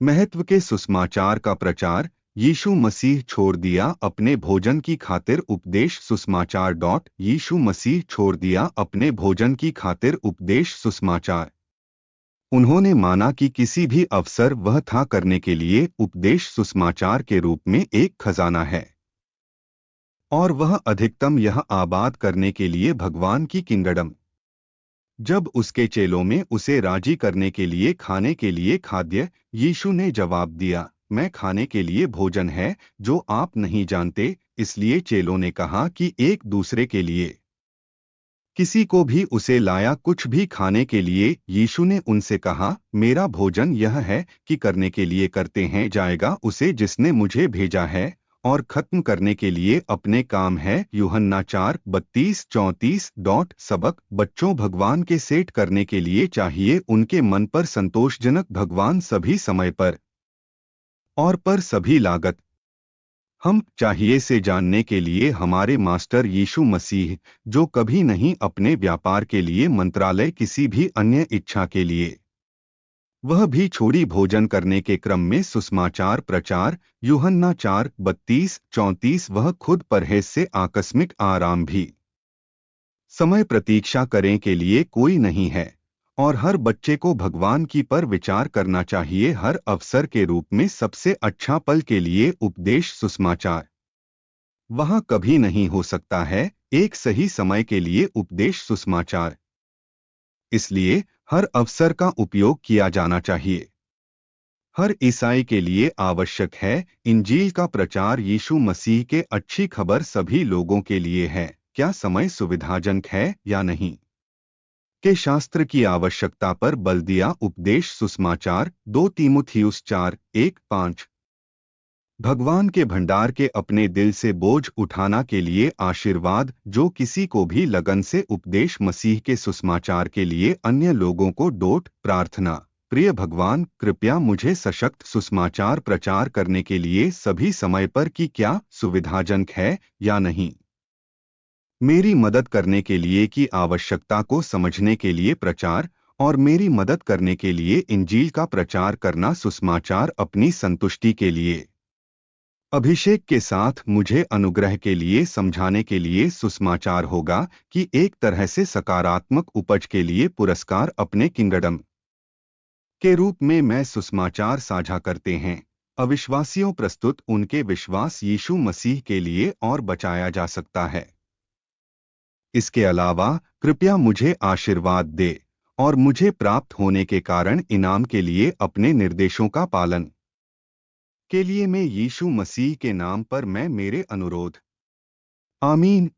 महत्व के सुसमाचार का प्रचार। यीशु मसीह छोड़ दिया अपने भोजन की खातिर उपदेश सुसमाचार। यीशु मसीह छोड़ दिया अपने भोजन की खातिर उपदेश सुसमाचार। उन्होंने माना कि किसी भी अवसर वह था करने के लिए उपदेश सुसमाचार के रूप में एक खजाना है, और वह अधिकतम यह आबाद करने के लिए भगवान की किंगडम। जब उसके चेलों में उसे राजी करने के लिए खाने के लिए खाद्य, यीशु ने जवाब दिया, मैं खाने के लिए भोजन है जो आप नहीं जानते। इसलिए चेलों ने कहा कि एक दूसरे के लिए किसी को भी उसे लाया कुछ भी खाने के लिए। यीशु ने उनसे कहा, मेरा भोजन यह है कि करने के लिए करते हैं जाएगा उसे जिसने मुझे भेजा है, और खत्म करने के लिए अपने काम है। यूहन्ना 4:32-34। सबक। बच्चों, भगवान के सेट करने के लिए चाहिए उनके मन पर संतोषजनक भगवान सभी समय पर और पर सभी लागत। हम चाहिए से जानने के लिए हमारे मास्टर यीशु मसीह, जो कभी नहीं अपने व्यापार के लिए मंत्रालय किसी भी अन्य इच्छा के लिए वह भी छोड़ी भोजन करने के क्रम में सुसमाचार प्रचार। यूहन्ना 4:32-34। वह खुद परहेज से आकस्मिक आराम भी समय प्रतीक्षा करें के लिए कोई नहीं है, और हर बच्चे को भगवान की पर विचार करना चाहिए हर अवसर के रूप में सबसे अच्छा पल के लिए उपदेश सुसमाचार वहाँ कभी नहीं हो सकता है एक सही समय के लिए उपदेश सुसमाचार। इसलिए हर अवसर का उपयोग किया जाना चाहिए। हर ईसाई के लिए आवश्यक है इंजील का प्रचार। यीशु मसीह के अच्छी खबर सभी लोगों के लिए है, क्या समय सुविधाजनक है या नहीं के शास्त्र की आवश्यकता पर बल दिया उपदेश सुसमाचार। 2 तीमुथियुस 4:1-5। भगवान के भंडार के अपने दिल से बोझ उठाना के लिए आशीर्वाद। जो किसी को भी लगन से उपदेश मसीह के सुसमाचार के लिए अन्य लोगों को प्रार्थना। प्रिय भगवान, कृपया मुझे सशक्त सुसमाचार प्रचार करने के लिए सभी समय पर कि क्या सुविधाजनक है या नहीं मेरी मदद करने के लिए की आवश्यकता को समझने के लिए प्रचार, और मेरी मदद करने के लिए इंजील का प्रचार करना सुसमाचार अपनी संतुष्टि के लिए अभिषेक के साथ मुझे अनुग्रह के लिए समझाने के लिए सुसमाचार होगा कि एक तरह से सकारात्मक उपज के लिए पुरस्कार अपने किंगडम के रूप में मैं सुसमाचार साझा करते हैं अविश्वासियों प्रस्तुत उनके विश्वास यीशु मसीह के लिए और बचाया जा सकता है। इसके अलावा कृपया मुझे आशीर्वाद दे और मुझे प्राप्त होने के कारण इनाम के लिए अपने निर्देशों का पालन के लिए मैं यीशु मसीह के नाम पर मैं मेरे अनुरोध। आमीन।